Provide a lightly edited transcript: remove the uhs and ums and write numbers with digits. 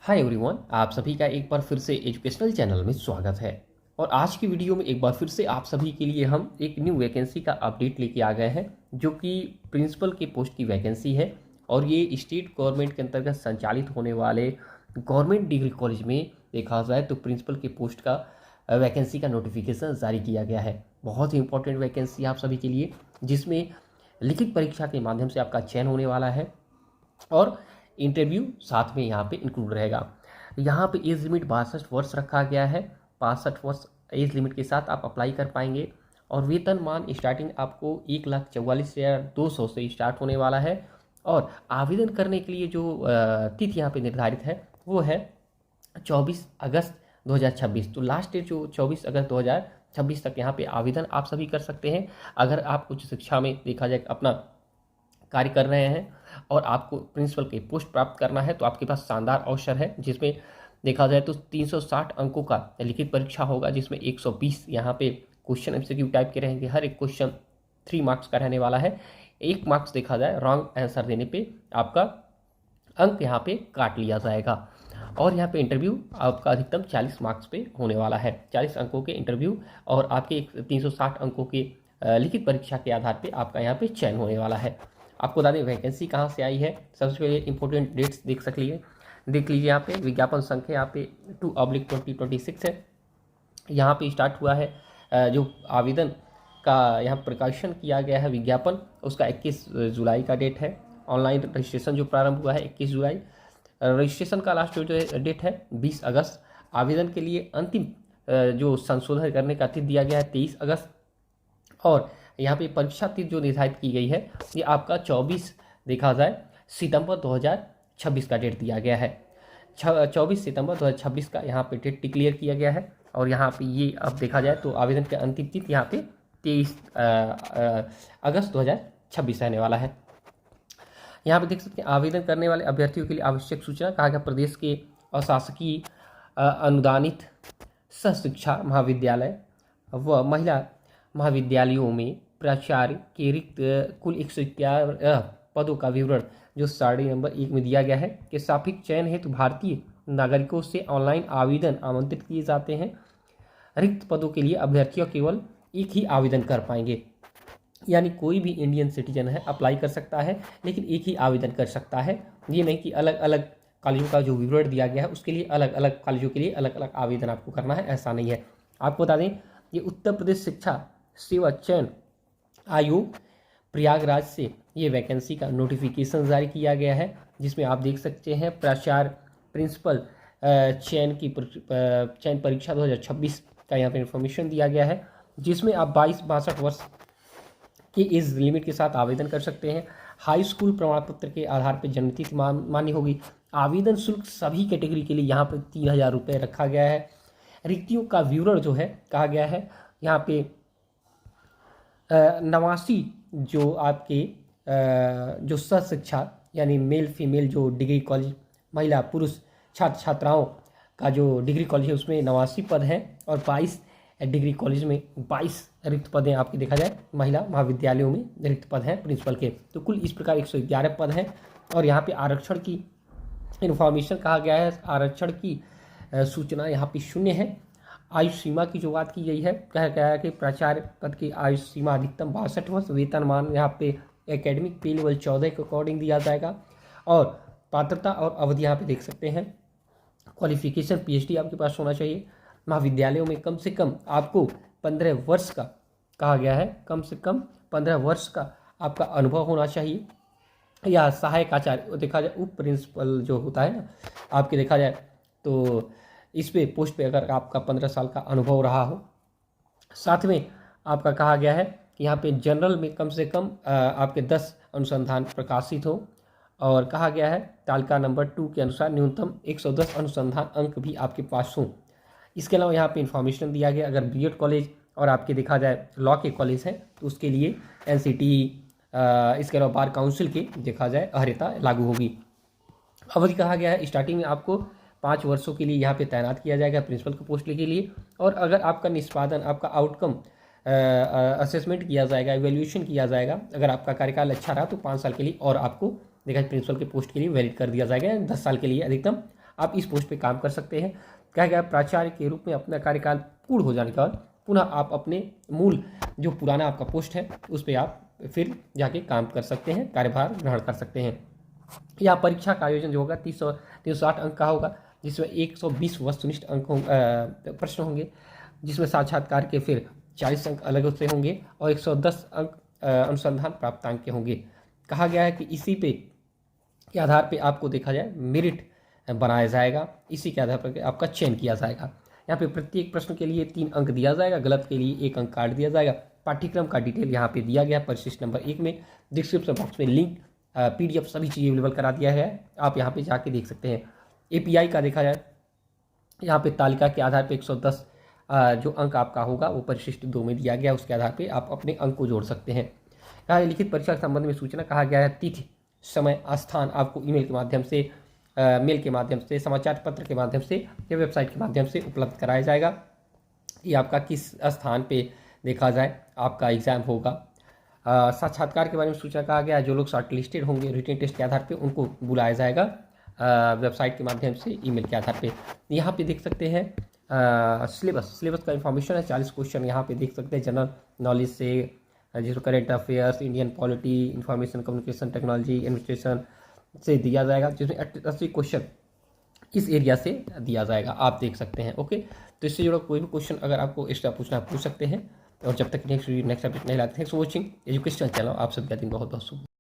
Hi everyone, आप सभी का एक बार फिर से एजुकेशनल चैनल में स्वागत है। और आज की वीडियो में एक बार फिर से आप सभी के लिए हम एक न्यू वैकेंसी का अपडेट लेके आ गए हैं, जो कि प्रिंसिपल के पोस्ट की वैकेंसी है। और ये स्टेट गवर्नमेंट के अंतर्गत संचालित होने वाले गवर्नमेंट डिग्री कॉलेज में देखा जाए तो प्रिंसिपल के पोस्ट का वैकेंसी का नोटिफिकेशन जारी किया गया है। बहुत ही इंपॉर्टेंट वैकेंसी आप सभी के लिए, जिसमें लिखित परीक्षा के माध्यम से आपका चयन होने वाला है और इंटरव्यू साथ में यहाँ पे इंक्लूड रहेगा। यहाँ पे एज लिमिट 62 वर्ष रखा गया है। 62 वर्ष एज लिमिट के साथ आप अप्लाई कर पाएंगे। और वेतनमान स्टार्टिंग आपको 1,44,200 से स्टार्ट होने वाला है। और आवेदन करने के लिए जो तिथि यहाँ पे निर्धारित है वो है 24 अगस्त 2026। तो लास्ट डेट जो 24 अगस्त 2026 तक यहाँ पे आवेदन आप सभी कर सकते हैं। अगर आप उच्च शिक्षा में देखा जाए अपना कार्य कर रहे हैं और आपको प्रिंसिपल की पोस्ट प्राप्त करना है, तो आपके पास शानदार अवसर है, जिसमें देखा जाए तो 360 अंकों का लिखित परीक्षा होगा, जिसमें 120 यहाँ पे क्वेश्चन एमसीक्यू टाइप के रहेंगे। हर एक क्वेश्चन 3 मार्क्स का रहने वाला है। 1 मार्क्स देखा जाए रॉन्ग आंसर देने पे आपका अंक यहाँ पे काट लिया जाएगा। और यहाँ पे इंटरव्यू आपका अधिकतम 40 मार्क्स पे होने वाला है। 40 अंकों के इंटरव्यू और आपके 360 अंकों के लिखित परीक्षा के आधार पे आपका यहाँ पे चयन होने वाला है। आपको बता दें वैकेंसी कहाँ से आई है। सबसे पहले इंपॉर्टेंट डेट्स देख लीजिए यहाँ पे विज्ञापन संख्या यहाँ पे 2/2026 है। यहाँ पे स्टार्ट हुआ है जो आवेदन का यहाँ प्रकाशन किया गया है विज्ञापन, उसका 21 जुलाई का डेट है। ऑनलाइन रजिस्ट्रेशन जो प्रारंभ हुआ है 21 जुलाई। रजिस्ट्रेशन का लास्ट जो डेट है 20 अगस्त। आवेदन के लिए अंतिम जो संशोधन करने का तिथि दिया गया है 23 अगस्त। और यहाँ पे परीक्षा तिथि जो निर्धारित की गई है ये आपका 24 देखा जाए सितंबर 2026 का डेट दिया गया है। 24 सितंबर 2026 का यहाँ पे डेट डिक्लेयर किया गया है। और यहाँ पे ये अब देखा जाए तो आवेदन के अंतिम तिथि यहाँ पे 23 अगस्त 2026 रहने वाला है। यहाँ पे देख सकते हैं आवेदन करने वाले अभ्यर्थियों के लिए आवश्यक सूचना कहा गया। प्रदेश के अशासकीय अनुदानित सहशिक्षा महाविद्यालय व महिला महाविद्यालयों में प्राचार्य के रिक्त कुल 111 पदों का विवरण जो सारणी नंबर 1 में दिया गया है कि सापेक्ष चयन हेतु भारतीय नागरिकों से ऑनलाइन आवेदन आमंत्रित किए जाते हैं। रिक्त पदों के लिए अभ्यर्थियों केवल एक ही आवेदन कर पाएंगे, यानी कोई भी इंडियन सिटीजन है अप्लाई कर सकता है, लेकिन एक ही आवेदन कर सकता है। ये नहीं कि अलग अलग कॉलेजों का जो विवरण दिया गया है उसके लिए अलग अलग कॉलेजों के लिए अलग अलग आवेदन आपको करना है, ऐसा नहीं है। आपको बता दें ये उत्तर प्रदेश शिक्षा सेवा चयन आयोग प्रयागराज से ये वैकेंसी का नोटिफिकेशन जारी किया गया है, जिसमें आप देख सकते हैं प्राचार्य प्रिंसिपल चयन परीक्षा 2026 का यहाँ पे इन्फॉर्मेशन दिया गया है, जिसमें आप 22-62 वर्ष की एज लिमिट के साथ आवेदन कर सकते हैं। हाई स्कूल प्रमाण पत्र के आधार पर जन्मतिथि मान्य होगी। आवेदन शुल्क सभी कैटेगरी के लिए यहाँ पर 3000 रुपये रखा गया है। रिक्तियों का विवरण जो है कहा गया है यहाँ पे 89 जो आपके जो सहशिक्षा यानी मेल फीमेल जो डिग्री कॉलेज महिला पुरुष छात्र छात्राओं का जो डिग्री कॉलेज है उसमें 89 पद हैं। और 22 डिग्री कॉलेज में 22 रिक्त पद हैं। आपकी देखा जाए महिला महाविद्यालयों में रिक्त पद हैं प्रिंसिपल के। तो कुल इस प्रकार 111 पद हैं। और यहाँ पे आरक्षण की इन्फॉर्मेशन कहा गया है। आरक्षण की सूचना यहाँ पे 0 है। आयु सीमा की जो बात की गई है कहा गया है कि प्राचार्य पद की आयु सीमा अधिकतम 62 वर्ष। वेतनमान यहाँ पे एकेडमिक पे लेवल 14 के अकॉर्डिंग दिया जाएगा। और पात्रता और अवधि यहाँ पे देख सकते हैं। क्वालिफिकेशन पीएचडी आपके पास होना चाहिए। महाविद्यालयों में कम से कम आपको 15 वर्ष का कहा गया है, कम से कम 15 वर्ष का आपका अनुभव होना चाहिए। या सहायक आचार्य देखा जाए उप प्रिंसिपल जो होता है ना, आपके देखा जाए तो इस पे पोस्ट पे अगर आपका 15 साल का अनुभव रहा हो। साथ में आपका कहा गया है कि यहाँ पे जनरल में कम से कम आपके 10 अनुसंधान प्रकाशित हो। और कहा गया है तालिका नंबर 2 के अनुसार न्यूनतम 110 अनुसंधान अंक भी आपके पास हों। इसके अलावा यहाँ पे इन्फॉर्मेशन दिया गया अगर बीएड कॉलेज और आपके देखा जाए लॉ के कॉलेज हैं तो उसके लिए एनसीटी इसके अलावा बार काउंसिल की देखा जाए अहर्यता लागू होगी। अवधि कहा गया है स्टार्टिंग में आपको 5 वर्षों के लिए यहाँ पे तैनात किया जाएगा प्रिंसिपल के पोस्ट के लिए। और अगर आपका निष्पादन आपका आउटकम असेसमेंट किया जाएगा, इवेल्यूएशन किया जाएगा, अगर आपका कार्यकाल अच्छा रहा तो 5 साल के लिए और आपको देखा प्रिंसिपल के पोस्ट के लिए वैलिड कर दिया जाएगा। 10 साल के लिए अधिकतम आप इस पोस्ट पे काम कर सकते हैं। कहा गया प्राचार्य के रूप में अपना कार्यकाल पूर्ण हो जाने के बाद पुनः आप अपने मूल जो पुराना आपका पोस्ट है उस पर आप फिर जाके काम कर सकते हैं, कार्यभार ग्रहण कर सकते हैं। या परीक्षा का आयोजन जो होगा 360 अंक का होगा, जिसमें 120 वस्तुनिष्ठ अंक प्रश्न होंगे, जिसमें साक्षात्कार के फिर 40 अंक अलग से होंगे और 110 अंक अनुसंधान प्राप्तांक के होंगे। कहा गया है कि इसी पे के आधार पे आपको देखा जाए मेरिट बनाया जाएगा, इसी के आधार पर आपका चयन किया जाएगा। यहाँ पे प्रत्येक प्रश्न के लिए 3 अंक दिया जाएगा, गलत के लिए 1 अंक काट दिया जाएगा। पाठ्यक्रम का डिटेल यहाँ पे दिया गया परिशिष्ट नंबर 1 में। डिस्क्रिप्शन बॉक्स में लिंक, PDF सभी चीज़ें अवेलेबल करा दिया है, आप यहाँ पे जाके देख सकते हैं। API का देखा जाए यहाँ पे तालिका के आधार पे 110 जो अंक आपका होगा वो परिशिष्ट 2 में दिया गया, उसके आधार पे आप अपने अंक को जोड़ सकते हैं। कहा लिखित परीक्षा के संबंध में सूचना कहा गया है तिथि, समय, स्थान आपको ईमेल के माध्यम से, मेल के माध्यम से, समाचार पत्र के माध्यम से या वेबसाइट के माध्यम से उपलब्ध कराया जाएगा कि आपका किस स्थान पे देखा जाए आपका एग्ज़ाम होगा। साक्षात्कार के बारे में सूचना कहा गया है, जो लोग शॉर्ट लिस्टेड होंगे रिटन टेस्ट के आधार पे उनको बुलाया जाएगा वेबसाइट के माध्यम से, ईमेल के आधार पे। यहाँ पे देख सकते हैं सिलेबस का इन्फॉर्मेशन है, 40 क्वेश्चन यहाँ पे देख सकते हैं जनरल नॉलेज से, जिसमें current affairs, Indian polity, information communication technology, administration से दिया जाएगा, जिसमें 80 क्वेश्चन इस एरिया से दिया जाएगा, आप देख सकते हैं। ओके, तो इससे जुड़ा कोई भी क्वेश्चन अगर आपको एक्स्ट्रा पूछना है पूछ सकते हैं। और जब तक नेक्स्ट अपडेट नहीं लाते, thanks for watching education channel. आप सबका दिन बहुत बहुत शुभ।